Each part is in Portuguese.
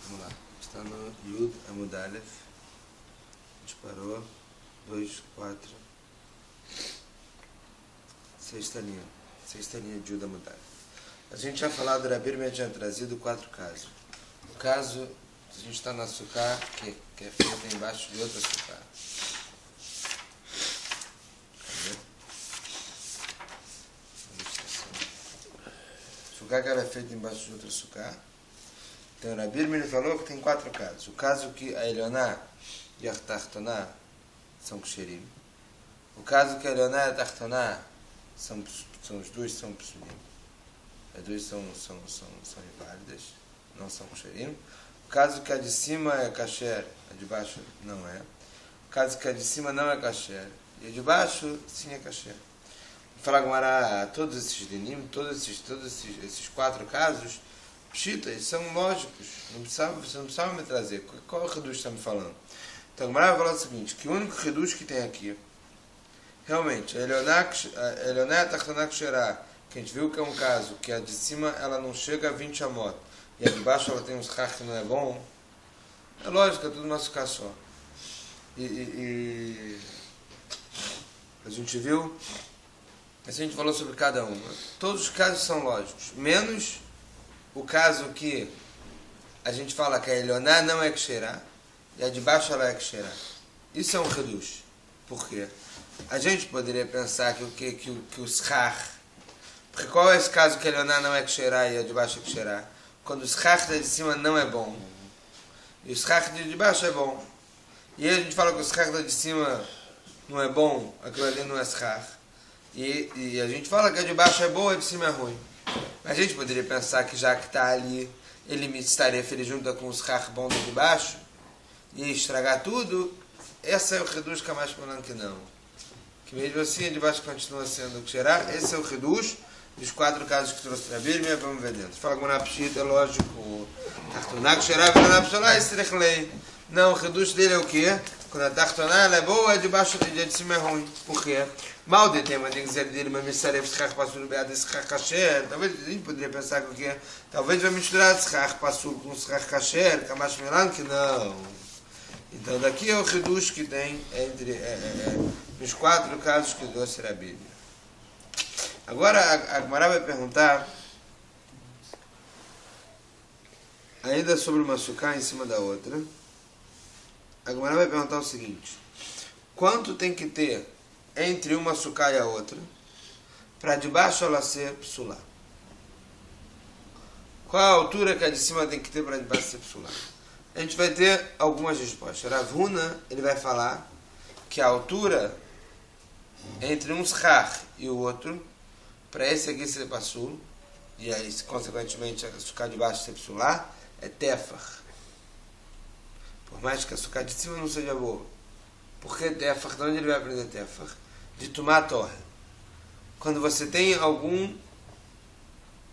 Vamos lá. Está no Yud Amud Aleph. A gente parou. 2, 4. Sexta linha. Sexta linha de Yud Amud Aleph. A gente tinha falado, o Rabi Meir tinha trazido 4 casos. O caso, a gente está na sucá, que é feita embaixo de outra sucá. Sucá que ela é feita embaixo de outra sucá. Então, o Rabi Meir falou que tem 4 casos. O caso que a Elioná e a Tartoná são ksherim. O caso que a Elioná e a Tartoná são os dois são psulim. As duas são inválidas, não são ksherim. O caso que a de cima é kasher, a de baixo não é. O caso que a de cima não é kasher e a de baixo sim é kasher. Falar Gumará, todos esses dinim, todos esses 4 casos, pshitas, são lógicos. Você não precisava me trazer. Qual é o reduz que está me falando? Então, Gumará vai falar o seguinte, que o único reduz que tem aqui, realmente, a Elioná Tartaná Ksherá, que a gente viu que é um caso, que a de cima ela não chega a 20 amot, e a de baixo ela tem uns rach que não é bom, é lógico, é tudo uma sucá só. E a gente viu, a gente falou sobre cada um. Todos os casos são lógicos, menos o caso que a gente fala que a Elioná não é Ksherá, e a de baixo ela é Ksherá. Isso é um reduz. Por quê? A gente poderia pensar que o schach, porque qual é esse caso que a Elioná não é Ksherá e a de baixo é Ksherá? Quando o schach de cima não é bom. E o schach de baixo é bom. E aí a gente fala que o schach de cima não é bom, aquilo ali não é schach. E a gente fala que a de baixo é boa e a de cima é ruim. Mas a gente poderia pensar que já que está ali, ele me estaria feliz junto com o schach bom de baixo e estragar tudo. Esse é o reduz que é mais falando que não. Que mesmo assim a de baixo continua sendo o Ksherá. Esse é o reduz dos 4 casos que trouxe a Bíblia. Vamos ver dentro. Fala com o Napshita, é lógico. Tartoná Ksherá, vira Napsholá, esse trechlei. Não, o reduz dele é o quê? Quando a Tartoná ela é boa, a de baixo e a de cima é ruim. Por quê? Mal de tema de dizer dele, mas me sarei schach pasul beado schach kasher. Talvez a gente poderia pensar que o quê? Talvez vai misturar schach pasul com schach kasher, kamash melan, que não. Então daqui é o reduz que tem entre nos 4 casos que trouxe a Bíblia. Agora a Gemara vai perguntar ainda sobre uma sucá em cima da outra. A Gemara vai perguntar o seguinte: quanto tem que ter entre uma sucá e a outra para de baixo ela ser psulá? Qual a altura que a de cima tem que ter para de baixo ser psulá? A gente vai ter algumas respostas. Rav Huna, ele vai falar que a altura entre um schach e o outro, para esse aqui ser passul, e aí, consequentemente, a sucá de baixo ser psulá, é tefach. Por mais que a sucá de cima não seja boa. Por que tefach? De onde ele vai aprender tefach? De tomar a torre. Quando você tem algum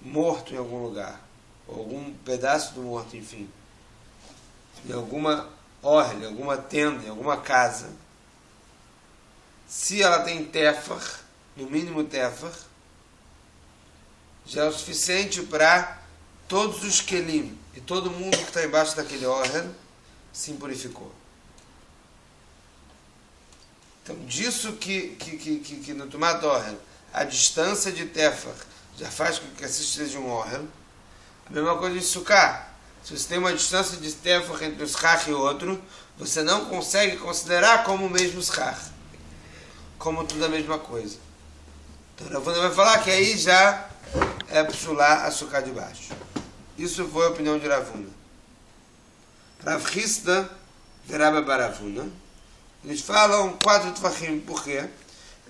morto em algum lugar, ou algum pedaço do morto, enfim, em alguma orla, em alguma tenda, em alguma casa, se ela tem tefach, no mínimo tefach, já é o suficiente para todos os kelim e todo mundo que está embaixo daquele orla se purificou. Então, disso que no Tumat Orel, a distância de tefach já faz com que assista de um orel, a mesma coisa de sucá. Se você tem uma distância de tefach entre o schach e o outro, você não consegue considerar como o mesmo schach, como tudo a mesma coisa. Então, Rav Huna vai falar que aí já é psulá a sucá de baixo. Isso foi a opinião de Rav Huna. Rav Chisda e Rabba bar Rav Huna, eles falam 4 tefachim. Por quê?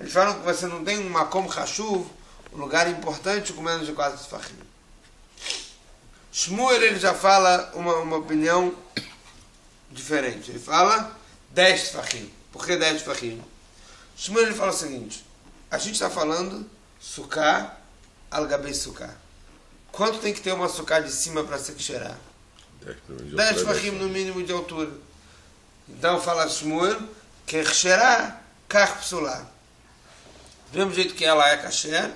Eles falam que você não tem um makom chashuv, um lugar importante com menos de 4 tefachim. Shmuel, ele já fala uma opinião diferente. Ele fala 10 tefachim. Por que 10 tefachim? Shmuel, ele fala o seguinte: a gente está falando suká al-gabei suká. Quanto tem que ter uma suká de cima para ser ksherá? 10 tefachim no mínimo de altura. Então fala Shmuel que ksherá kach psulá. Do mesmo jeito que ela é kasher,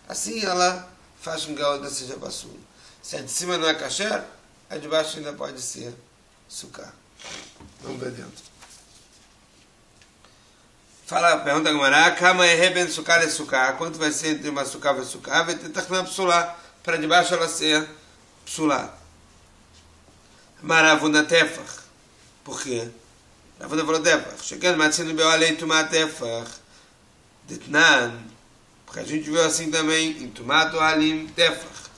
assim ela faz com que a outra seja passul. Se a de cima não é kasher, a de baixo ainda pode ser suká. Vamos ver dentro. Pergunta a Gemara, Kama Reben Suká le Suká. Quanto vai ser entre uma suká e suká? Vai ter Tachna Psulá. Para de baixo ela ser Psulá. Maravuna Tefach. Por quê? Ravuna falou Tefach. Chegando, Matzino Beolei Tumá Tefach. Detnan. Porque a gente viu assim também em Tumato Alim Tefach.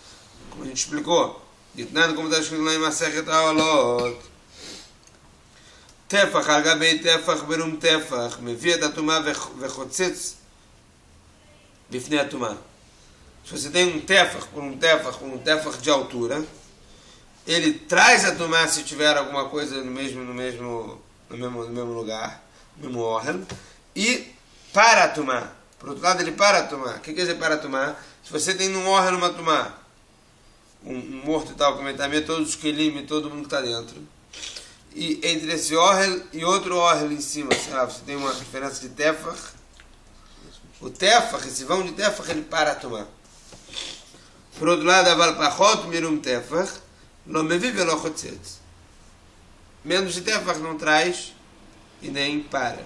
Como a gente explicou. Detnan, como está escrito lá em Masechet Haolot. טפח על גבי טפח ברום טפח, מביא את הטומאה וחוצץ בפני הטומאה. Se você tem tefach por um tefach de altura, ele traz a tomar se tiver alguma coisa no mesmo lugar, no mesmo órgão, e para a tomar. Por outro lado, ele para a tomar. O que quer dizer para a tomar? Se você tem num órgão uma tomar, um morto e tal, como está meio todos os quilim e todo mundo que está dentro, e entre esse órgão e outro órgão em cima, sei lá, você tem uma diferença de tefach, o tefach, esse vão de tefach, ele para a tomar. Por outro lado, aval pachot mirum tefach, lo mevi velo chotzetz. Menos de tefach não traz e nem para.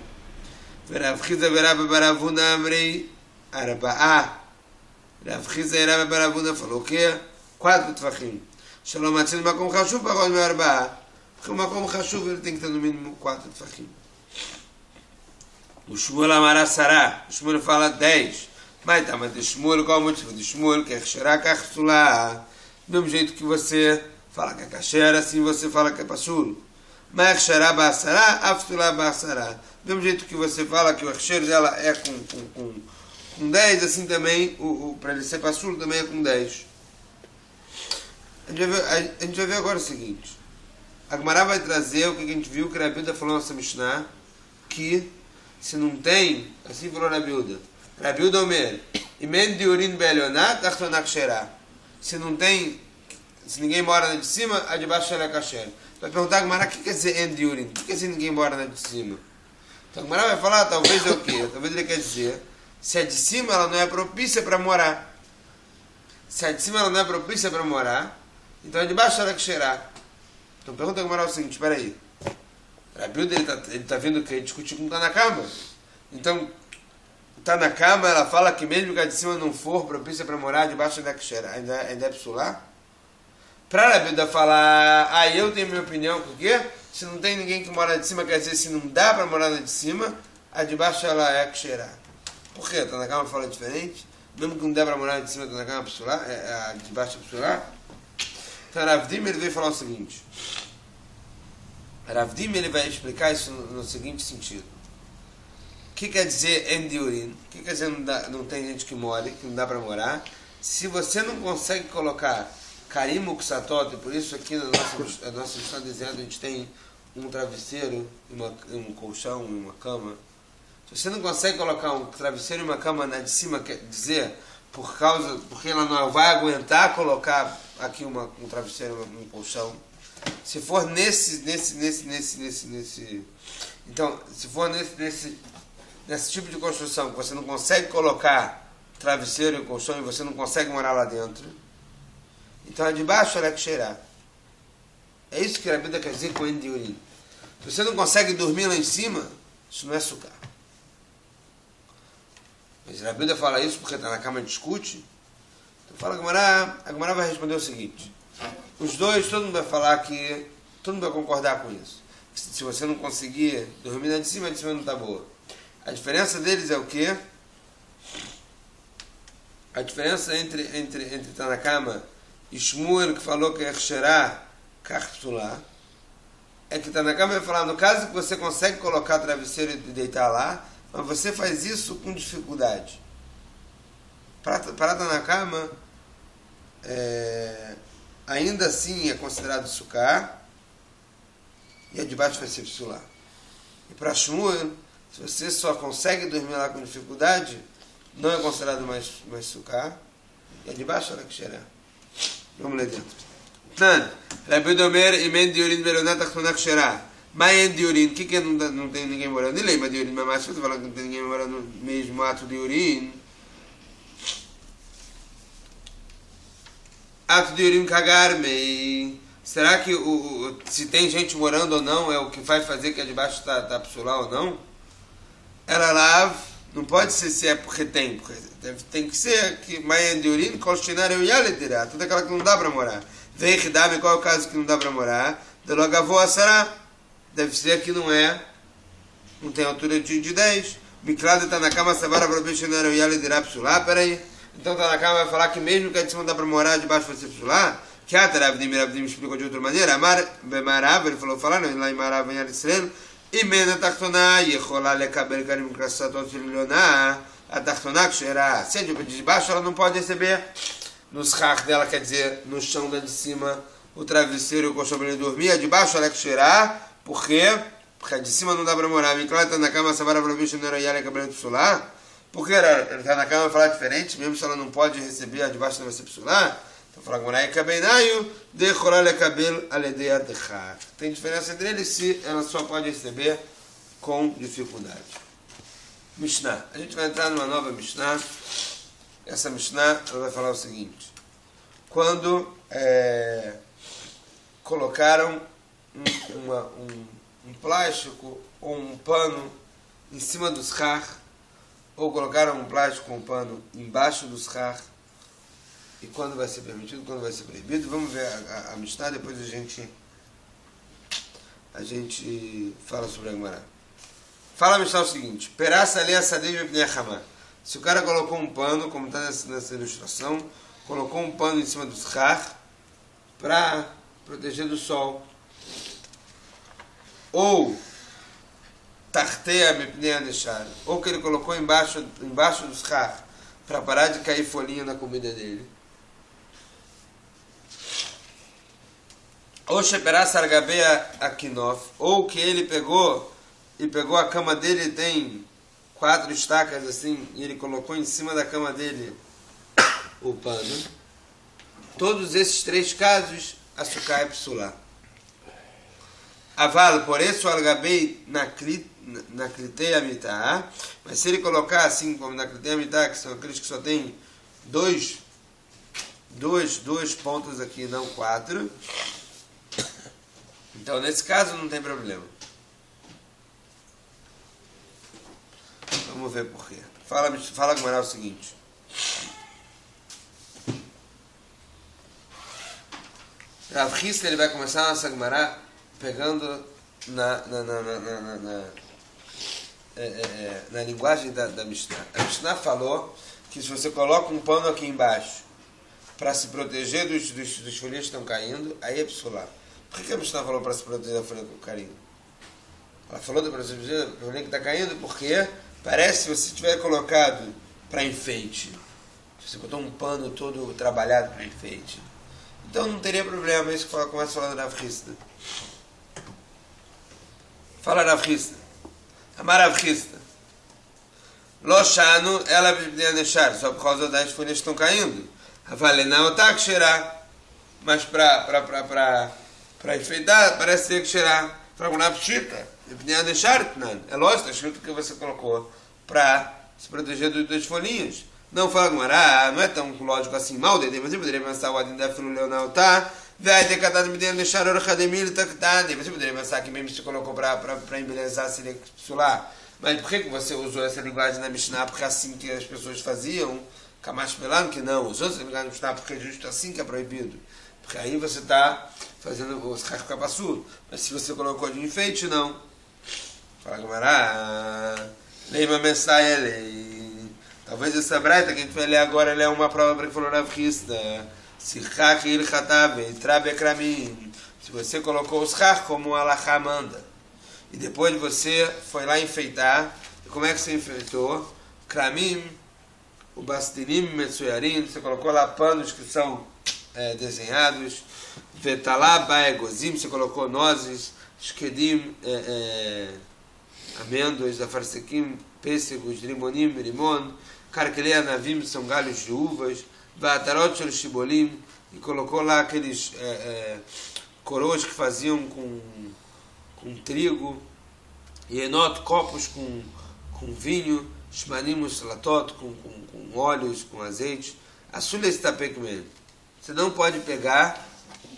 Rav Chiza veraba baravuna amrei arba'a. Rav Chiza veraba baravuna falou o quê? 4 tefachim. Shalom matzil makom chashuv pachot me arba'a. Porque o makom chashuv ele tem que ter no mínimo 4 tefachim. O Shmuel amara sará. O Shmuel fala 10. Mas tá, mas de Shmuel, qual é o motivo de Shmuel? Que é Chexerá, Kachsulá. Do mesmo jeito que você fala que é Kasher, assim você fala que é Pasul. Mas Chexerá, Bassará, Afsulá, Bassará. Do mesmo jeito que você fala que o Chexer ela é com 10, assim também, para ele ser Pasul também é com 10. A gente vai ver agora o seguinte. A Gemara vai trazer o que a gente viu que Rabi Uda falou na nossa Mishnah, que se não tem, assim falou Rabi Uda. Rabi Uda Omer, Imen diurin be'elionat, achtonak sherá. Se não tem, se ninguém mora na de cima, a de baixo ela é kasher. Vai perguntar a Gemara, o que quer dizer en diurin? O que quer dizer ninguém mora na de cima? Então a Gemara vai falar, talvez é o quê? Talvez ele quer dizer, se a de cima ela não é propícia para morar. Se a de cima ela não é propícia para morar, então a de baixo ela é kasherá. Então pergunta a Gemara o seguinte, espera aí. Rabi Uda, ele tá vendo que discutir com Tanakama. Então, tá na cama, ela fala que mesmo que a de cima não for propícia para morar, debaixo da Kasher, ainda é psulá? Para Rabi Uda falar, eu tenho minha opinião, porque se não tem ninguém que mora de cima, quer dizer, se não dá para morar na de cima, a de baixo ela é Kasher. Por quê? Tá na cama fala diferente? Mesmo que não der para morar de cima, tá na cama psulá, a de baixo é psulá? Então Rav Dima ele veio falar o seguinte. Rav Dima ele vai explicar isso no seguinte sentido. O que quer dizer endiurin? O que quer dizer não tem gente que mora, que não dá para morar? Se você não consegue colocar karim uksatot, e por isso aqui na nossa história dizendo a gente tem um travesseiro, um colchão e uma cama. Se você não consegue colocar um travesseiro e uma cama na de cima, quer dizer, porque ela não vai aguentar colocar aqui um travesseiro e um colchão. Se for nesse então, se for nesse tipo de construção, que você não consegue colocar travesseiro e colchão e você não consegue morar lá dentro, então a de baixo ela é que cheirar. É isso que a Bíblia quer dizer com endiurim. Se você não consegue dormir lá em cima, isso não é sucar. Mas a Bíblia fala isso porque está na cama e discute. Então fala a Gemara vai responder o seguinte. Os dois, todo mundo vai falar que, todo mundo vai concordar com isso. Se você não conseguir dormir lá de cima, a de cima não está boa. A diferença deles é o quê? A diferença entre Tanakama e Shmuel, que falou que é Chexerá, Karpsulá, é que Tanakama vai falar, no caso que você consegue colocar travesseiro e deitar lá, mas você faz isso com dificuldade. Para Tanakama, ainda assim é considerado suká, e a de baixo vai ser psulá. E para Shmuel, se você só consegue dormir lá com dificuldade, não é considerado mais suká. E a de baixo ela que cheira. Vamos ler dentro. Tan, Rabi Uda Omer, imen diurin beronat achtonak cheira. Mas diurin, o que não tem ninguém morando? Nem lembra diurin, mas se você falar que não tem ninguém morando no mesmo ato de urin, ato de urin cagar-me. Será que se tem gente morando ou não é o que vai fazer que a de baixo tá psulá ou não? Ela lá não pode ser se é porque tem que ser que Maia de Urim, Colchinar e Uyaletirá, tudo aquela que não dá para morar. Vem Hidame, qual é o caso que não dá para morar? De logo avô a Sará. Deve ser que não tem altura de 10. Miklada está na cama, Savara para Colchinar e Uyaletirá psulá, peraí. Então tá na cama vai falar que mesmo que a de cima dá para morar, de baixo vai ser psulá? Que a Teravdim explicou de outra maneira. Amar Bemarav, ele falou, lá em Marav, em Israel. E mena tartoná, yechola lekabel karim krasatot milioná, a tartoná que será, se é de baixo, ela não pode receber no schach dela, quer dizer, no chão da de cima, o travesseiro e o colchão para ele dormir, a de baixo ela que será, por quê? Porque a de cima não dá para morar. Me claro, tá na cama, savara para bicho, não era yale cabelo psulá, porque ela tá na cama e falar diferente, mesmo se ela não pode receber, a de baixo não vai ser psulá. Então fala que morai kabeinayu de chorar lekabel aledei adechar. Tem diferença entre eles se ela só pode receber com dificuldade. Mishnah. A gente vai entrar numa nova Mishnah. Essa Mishnah ela vai falar o seguinte: quando colocaram um plástico ou um pano em cima do schach, ou colocaram um plástico ou um pano embaixo do schach, e quando vai ser permitido, quando vai ser proibido. Vamos ver a Mishnah, depois a gente fala sobre a Gemara. Fala a Mishnah o seguinte: Peraça ali a sadei vepnei hamá. Se o cara colocou um pano, como está nessa ilustração, colocou um pano em cima do schach para proteger do sol, ou tarteia vepnei aneshar, ou que ele colocou embaixo do schach para parar de cair folhinha na comida dele, ou Sheperas Argabeia Akinof, ou que ele pegou a cama dele, tem 4 estacas assim, e ele colocou em cima da cama dele o pano. Todos esses 3 casos, açúcar é psulá. Aval, por isso, Argabei na Klitei Amitá, mas se ele colocar assim, como na Klitei Amitá, que são aqueles que só tem dois pontos aqui, não 4, então nesse caso não tem problema. Vamos ver por quê. Fala Gemara o seguinte: Rav Hizda, ele vai começar a nossa Gemara pegando na linguagem da Mishnah. A Mishnah falou que se você coloca um pano aqui embaixo para se proteger dos folhas que estão caindo, aí é psulá. Por que a Mishnah falou para se proteger da folha caindo? Ela falou da proteger da folha que está caindo porque parece que se você tiver colocado para enfeite, se você botou um pano todo trabalhado para enfeite, então não teria problema. É isso que começa falando Rav Hizda. Fala Rav Hizda. Amar Rav Hizda. Loshanu, ela vai deixar, só por causa das folhas que estão caindo. Avalenau tá que cheirar. Mas para enfeitar, parece ter que cheirar. Para uma pchita. É lógico, está escrito que você colocou para se proteger das folhinhas. Não fala Gemara, não é tão lógico assim. Mal de você poderia pensar o Adin da Filu Leonel tá. Vai ter catado me deixar o Rademil Tactade. Você poderia pensar que mesmo se colocou para embelezar seria psulá. Mas por que você usou essa linguagem na Mishnah? Porque é assim que as pessoas faziam. Kamash Melan, que não. Usou essa linguagem na Mishnah porque é justo assim que é proibido. Porque aí você está fazendo o schach ficar passudo. Mas se você colocou de enfeite, não. Fala Gemara, Leima Messiah Lei. Talvez essa braita que a gente vai ler agora ela é uma prova para que falou Rav Hizda. Se você colocou os schach como o Alachá manda, e depois você foi lá enfeitar, e como é que você enfeitou? Kramim, o bastinim metsuyarim, você colocou lá panos que são desenhados, vetalá baegozim, você colocou nozes, shkedim, amêndoas, afarsequim, pêssegos, limonim, limon, carquelei navim, são galhos de uvas, vatarot shel shibolim, e colocou lá aqueles coroas que faziam com trigo, e enot, copos com vinho, shmanim slatot, com óleos, com azeite, assulei stapek men. Você não pode pegar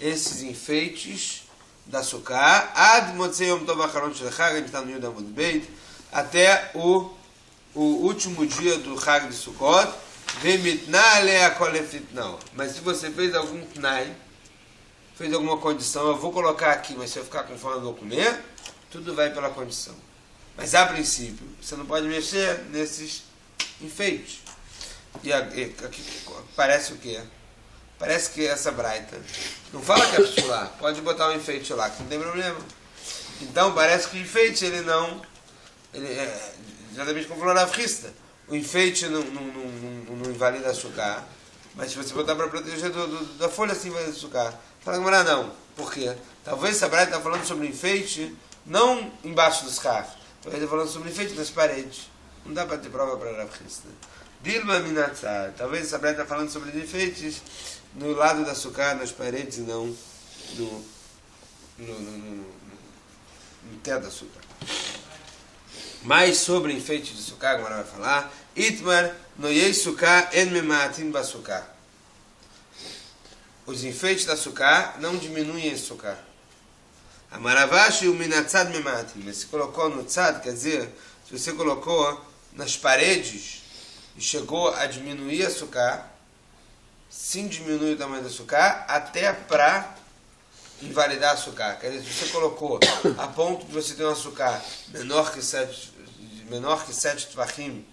esses enfeites da Sukkah, ad motzei yom tov acharon shel Chag, a gente está no Yud Amud Beit, até o último dia do Chag de Sukkot, vemitna alea kol efitnao. Mas se você fez algum tnai, fez alguma condição, eu vou colocar aqui, mas se eu ficar com fome eu vou comer, tudo vai pela condição. Mas a princípio, você não pode mexer nesses enfeites. E aqui parece o quê? Parece que essa braita não fala que é psular, pode botar um enfeite lá, que não tem problema. Então parece que o enfeite ele não. Exatamente como falou na Frista. O enfeite não invalida a Sukkah, mas se você botar para proteger da folha, assim vai açúcar. Fala que não. Por quê? Talvez essa braita está falando sobre o enfeite, não embaixo dos carros. Talvez está falando sobre o enfeite nas paredes. Não dá para ter prova para a Frista. Dilma minatzah. Talvez essa braita está falando sobre os enfeites no lado da açúcar, nas paredes, e não no teto da açúcar. Mais sobre enfeite de açúcar, agora vai falar. Itmar noyei sukkah en mematin basukah. Os enfeites da açúcar não diminuem a açúcar. Amaravashi o minatzad mematin. Mas se colocou no tzad, quer dizer, se você colocou nas paredes e chegou a diminuir a açúcar, sim diminui o tamanho do açúcar, até para invalidar açúcar. Quer dizer, se você colocou a ponto de você ter um açúcar menor que 7 tvachim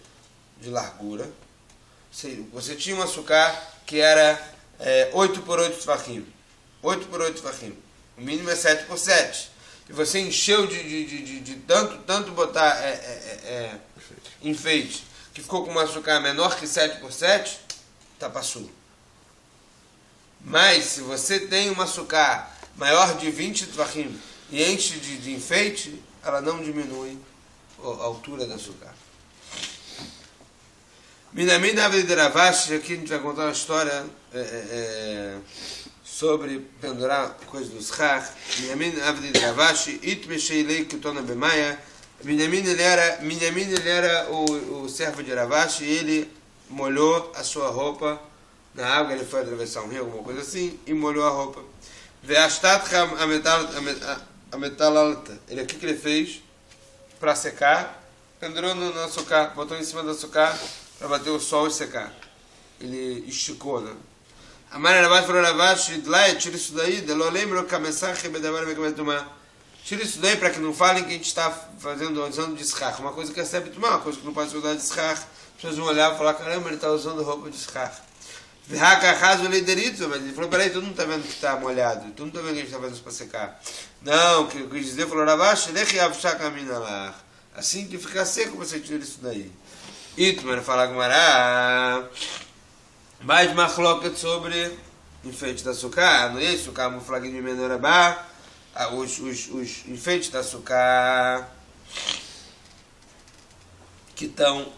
de largura, você tinha um açúcar que era 8 por 8 tvachim. 8 por 8 tvachim. O mínimo é 7 por 7. E você encheu de tanto botar enfeite, que ficou com um açúcar menor que 7 por 7, tá passou. Mas se você tem uma açúcar maior de 20 tvachim e enche de enfeite, ela não diminui a altura da açúcar. Minamin Avdi de Ravashi, aqui a gente vai contar uma história sobre pendurar coisas do schach. Minamin Avdi de Ravashi, Itme Sheilei Kitona Bemaya. Minamin ele era o servo de Ravashi, ele molhou a sua roupa na água, ele foi atravessar um rio, alguma coisa assim, e molhou a roupa. Ve'ashtatcha a metal alta. Ele, o que ele fez? Para secar, pendurou no açúcar, botou em cima do açúcar para bater o sol e secar. Ele esticou, né? A Mara Ravashi falou: Ravashi, tira isso daí, não lembro que a mensagem tira isso daí para que não falem que a gente está usando de schach. Uma coisa que é sempre tomar, uma coisa que não pode ser usada de schach. As pessoas vão olhar e falar: caramba, ele está usando roupa de schach. Mas ele falou: peraí, todo mundo está vendo que está molhado, todo mundo está vendo que a gente está fazendo isso para secar. Não, o que eu quis dizer, falou Ravashi, assim que ficar seco você tira isso daí. Itmar fala Gumará, mais machloket sobre enfeite da açúcar, não é isso? O camuflagem de Menorabá, os enfeites da açúcar que estão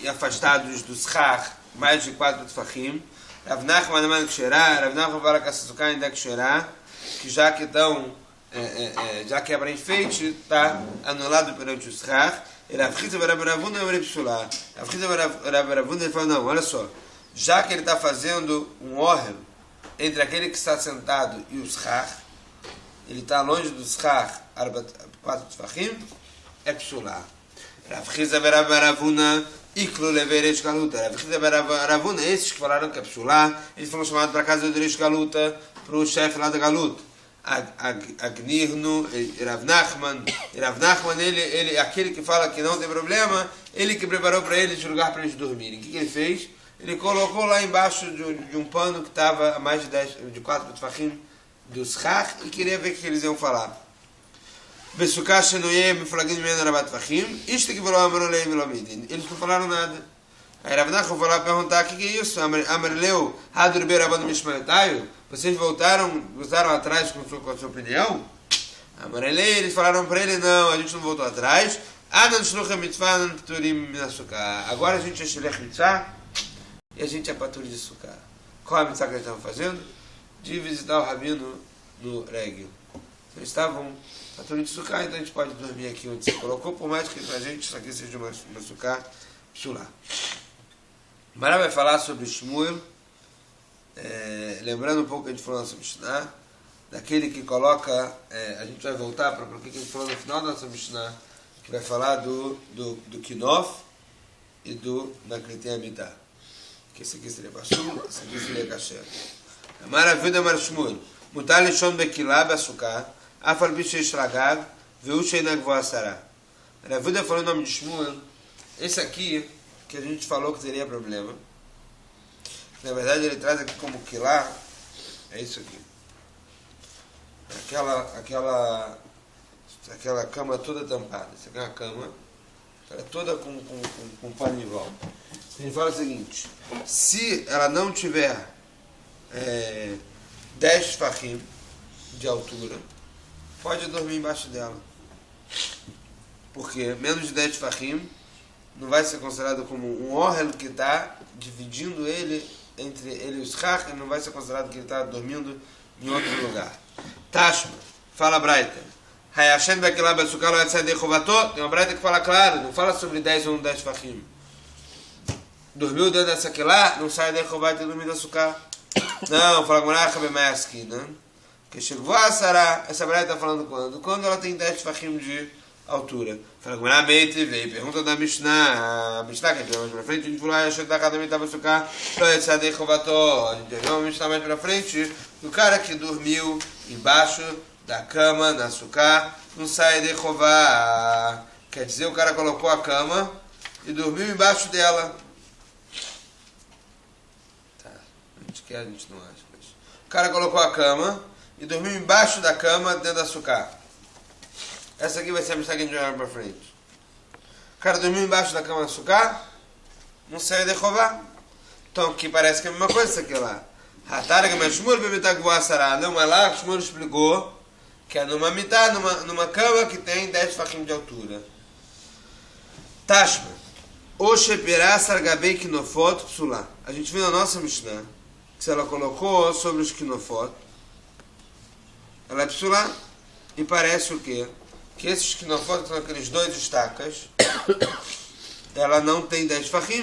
afastados do schach, mais de 4 tfachim. Rav Nachman Aman Ksherá, Rav Nachman fala que a açúcar ainda é Ksherá, que já que estão, já quebra enfeite, está anulado perante o schach. Rav Chizda Rav Ravuna é psular. Rav Chizda Rav Ravuna ele fala: não, olha só, já que ele está fazendo um ohel entre aquele que está sentado e o schach, ele está longe do schach 4 tfachim, é psular. Rav Chizda Rav Ravuna Iklu leveresh galuta. Rav Chizda Ravuna, esses que falaram que é psular, eles foram chamados para a casa do Reish Galuta, para o chefe lá da Galuta. Agnirno, Rav Nachman, ele, aquele que fala que não tem problema, ele que preparou para eles um lugar para eles dormirem. O que ele fez? Ele colocou lá embaixo de um pano que estava a mais de 4 tfachim do schach e queria ver o que eles iam falar. Besukah shenoyem flagim men rabat tfachim, isto que falou Amarolei Milomidin. Eles não falaram nada. Aí Rav Nachman foi lá perguntar: o que é isso? Amarleu Hadurbe Rabban Mishmaletayu? Vocês voltaram atrás com a sua opinião? Amarelei, eles falaram para ele: não, a gente não voltou atrás. Agora a gente é Shilech Mitzvah e a gente é Patur de Sukkah. Qual a mitzvah que eles estavam fazendo? De visitar o Rabino no Regel. Eles estavam Patur de Sukkah, então a gente pode dormir aqui onde você colocou, por mais que pra gente isso aqui seja uma Sukkah Psulá. Mará vai falar sobre Shmuel. Lembrando um pouco que a gente falou sobre Mishnah, daquele que coloca, a gente vai voltar para o que a gente falou no final da nossa Mishnah, que vai falar do Kinof e do Naklitin Abidah. Que esse aqui seria Pasul, esse aqui seria Kasher. Maravilha, Marshmul. Mutar lishon bekilá be'asukah, afal bichesh ragav, veu sheina gvoa sará. Maravilha falou o nome de Shmuel. Esse aqui, que a gente falou que teria problema. Na verdade, ele traz aqui como quilá, é isso aqui. Aquela cama toda tampada. Isso aqui é uma cama, ela é toda com pano em volta. A gente fala o seguinte: se ela não tiver 10 fachim de altura, pode dormir embaixo dela. Porque menos de 10 fachim não vai ser considerado como um orel que está dividindo ele entre ele e os chach, não vai ser considerado que ele está dormindo em outro lugar. Tashma, fala Braita. Hayashen Bekilá Be'asukah lo yatzeh yedei chovato. Tem uma Braita que fala claro, não fala sobre 10 ou não 10 fachim. Dormiu dentro dessa quilá, não sai daí chovar e ter dormido açúcar. Não, fala Gmaracha B'maiaski, né? Que chegou a Sará, essa Braita está falando quando? Quando ela tem 10 fachim de altura. Fala Gmaracha Meite, veio pergunta da Mishnah. A Mishnah que a gente vai mais pra frente, a gente falou, Hayashen Bekilá Be'asukah lo yatzeh yedei chovato. A gente vai uma Mishnah mais pra frente, do cara que dormiu embaixo da cama, na açúcar, não sai de chová. Quer dizer, o cara colocou a cama e dormiu embaixo dela. Tá, a gente quer, a gente não acha. Mas... o cara colocou a cama e dormiu embaixo da cama, dentro da açúcar. Essa aqui vai ser a mensagem que a gente vai pra frente. O cara dormiu embaixo da cama, na açúcar, não saiu de chová. Então, que parece que é a mesma coisa isso aqui lá. Não, mas lá o Shmuel explicou que é numa mitá, numa cama que tem 10 fachim de altura. Tashma. Oshepirá sargabei kinofot psulá. A gente viu na nossa Mishnah que se ela colocou sobre os kinofot, ela é psulá. E parece o quê? Que esses kinofot são aqueles 2 estacas, ela não tem 10 fachim.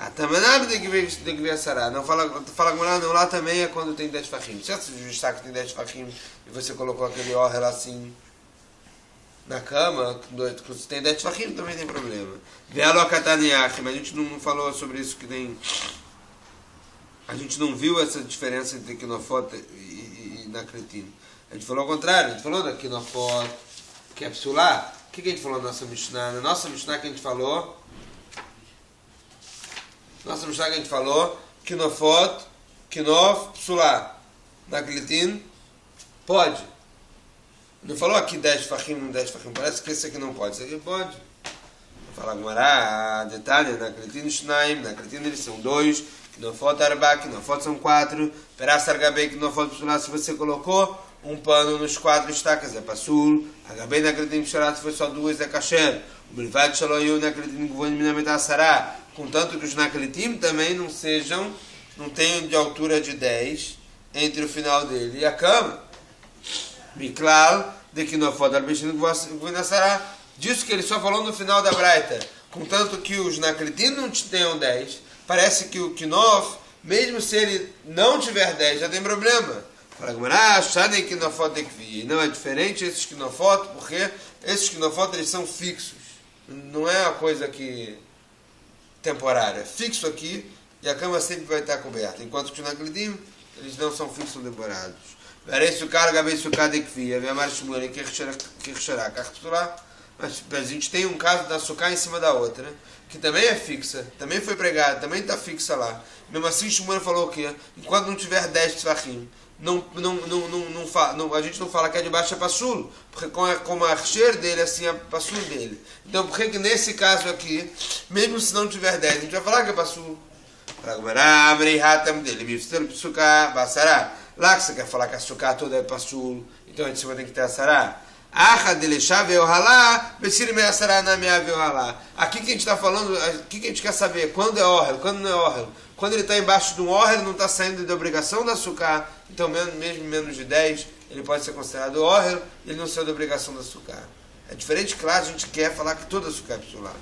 Ah, também nada tem que ver a sará. Não fala não, lá também é quando tem 10 fachim. Se você destaca que tem 10 fachim e você colocou aquele orel assim na cama, se tem 10 fachim também tem problema. Vealo akataniach, mas a gente não falou sobre isso que tem. A gente não viu essa diferença entre kinofot e naklitin. A gente falou ao contrário, a gente falou da kinofot, que é psulá. O que a gente falou na nossa Mishnah? Na nossa Mishnah que a gente falou. Nossa Mishnah que a gente falou, kinofot, kinof, psulá. Naklitin, pode. Não falou aqui 10 fachim, 10 fachim. Parece que esse aqui não pode. Esse aqui pode. Fala Gmará, detalhe, naklitin shnaim, naklitin eles são 2, kinofot arba, kinofot são 4, perá sargabei, kinofot psulá, se você colocou um pano nos 4 estacas, é pasul, agabei naklitin psulá, se foi só 2, é kasher, o bilvad shaloyu naklitin gvoin minametá sará, contanto que os naklitim também não tenham de altura de 10 entre o final dele e a cama. Miklal, de que não foda disso que ele só falou no final da Braita, contanto que os naklitim não tenham 10, parece que o kinof, mesmo se ele não tiver 10, já tem problema. Não é diferente esses kinofot, porque esses kinofot eles são fixos, não é uma coisa que temporária, fixo aqui, e a cama sempre vai estar coberta, enquanto que os naklitim, eles não são fixos ou temporários. Mas a gente tem um caso da suká em cima da outra, que também é fixa, também foi pregada, também está fixa lá. Mesmo assim, Shmuel falou o quê? Enquanto não tiver 10 tzvachim, a gente não fala que é de baixo é passul, porque como a cheiro dele, assim é passul dele. Então, por que nesse caso aqui, mesmo se não tiver 10, a gente vai falar que é passul? Lá que você quer falar que a suká toda é passul, então a gente vai ter que ter a sará. Aqui que a gente está falando, aqui que a gente quer saber quando é orel, quando não é orel. Quando ele está embaixo de um orel, ele não está saindo da obrigação da suká, então mesmo menos de 10, ele pode ser considerado orel, ele não saiu da obrigação da suká. É diferente, claro, a gente quer falar que toda a suká é psulá.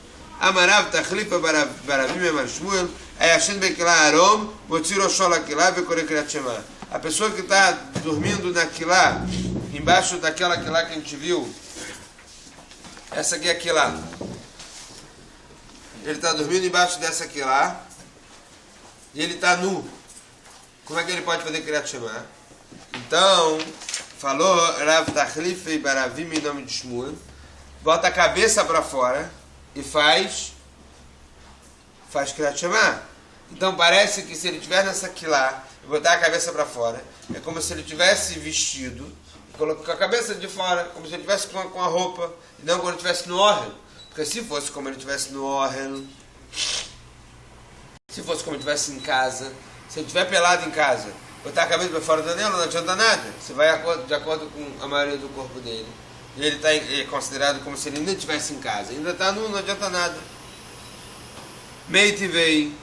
Amarav tachlipa baravim emar Shmuel, ayashen bekilá arom, motzir o shol akilá, vekore kriat shema. A pessoa que está dormindo naquilá, embaixo daquela aquilá que a gente viu, essa aqui é aquilá. Ele está dormindo embaixo dessa aquilá e ele está nu. Como é que ele pode fazer Kriyat Shema? Então, falou Rav Tachlif e Baravim em nome de Shmuel, bota a cabeça para fora e faz Kriyat Shema. Então parece que se ele estiver nessa aquilá e botar a cabeça para fora, é como se ele tivesse vestido, colocou a cabeça de fora, como se ele estivesse com a roupa, e não quando ele estivesse no Ohel. Porque se fosse como ele estivesse no Ohel, se fosse como ele estivesse em casa, se ele estiver pelado em casa, botar a cabeça para fora da janela não adianta nada. Você vai de acordo com a maioria do corpo dele. E ele é considerado como se ele ainda estivesse em casa. Ainda está nu, não adianta nada. Meitivei.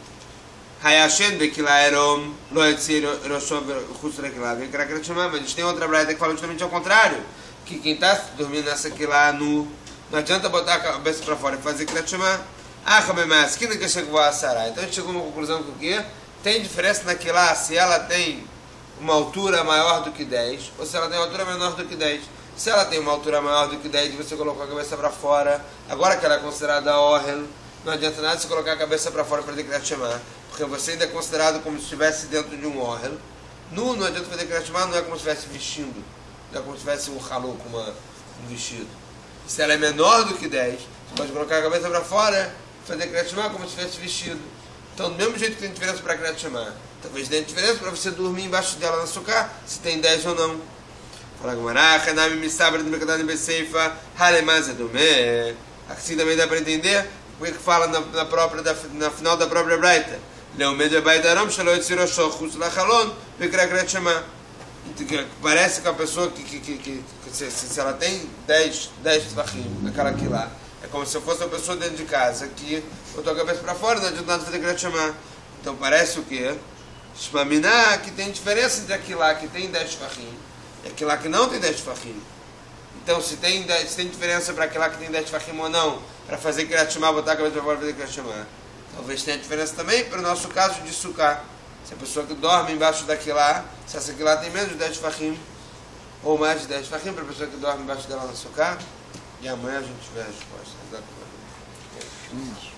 Hayashen Bekilaerom, Loetzir Roshov Khusrekla, vem Kriyat Shema, mas a gente tem outra braita que fala justamente ao contrário, que quem está dormindo nessa aquilá nu, não adianta botar a cabeça para fora e fazer Kriyat Shema. Mas que não chegou a Sarah. Então a gente chegou a uma conclusão que o quê? Tem diferença naquilá se ela tem uma altura maior do que 10 ou se ela tem uma altura menor do que 10. Se ela tem uma altura maior do que 10 e você colocou a cabeça para fora, agora que ela é considerada Ohel, não adianta nada se colocar a cabeça para fora para fazer Kriyat Shema, porque você ainda é considerado como se estivesse dentro de um Ohel. Nu, não adianta fazer Kriyat Shema, não é como se estivesse vestindo, não é como se tivesse um haluk, um vestido. Se ela é menor do que 10, você pode colocar a cabeça para fora, fazer Kriyat Shema como se estivesse vestido. Então, do mesmo jeito que tem diferença para Kriyat Shema, talvez tenha diferença para você dormir embaixo dela na sukkah, se tem 10 ou não. Fala Gemara, Hanami Misabra do Mekadani Beseifa, Halemaz Edumé. Assim também dá para entender o que fala na final da própria Braita. Leomed Baidaram, Shalot Siroshocus Lachalon, Vekra Kriyat Shema. Parece que a pessoa se ela tem 10 tefachim, aquela aqui lá, é como se eu fosse uma pessoa dentro de casa que botou a cabeça para fora, não adianta nada fazer Kriyat Shema. Então parece o quê? Shmaminá, que tem diferença entre aquilo lá que tem 10 tefachim e aquilo lá que não tem 10 tefachim. Então se tem diferença para aquilo lá que tem 10 tefachim ou não, para fazer Kriyat Shema, botar a cabeça para fora e fazer Kriyat Shema. Talvez tenha diferença também para o nosso caso de sukkah. Se a pessoa que dorme embaixo daquilo lá, se essa aqui lá tem menos de 10 tefachim ou mais de 10 tefachim, para a pessoa que dorme embaixo dela na sukkah, e amanhã a gente vê a resposta. Exatamente.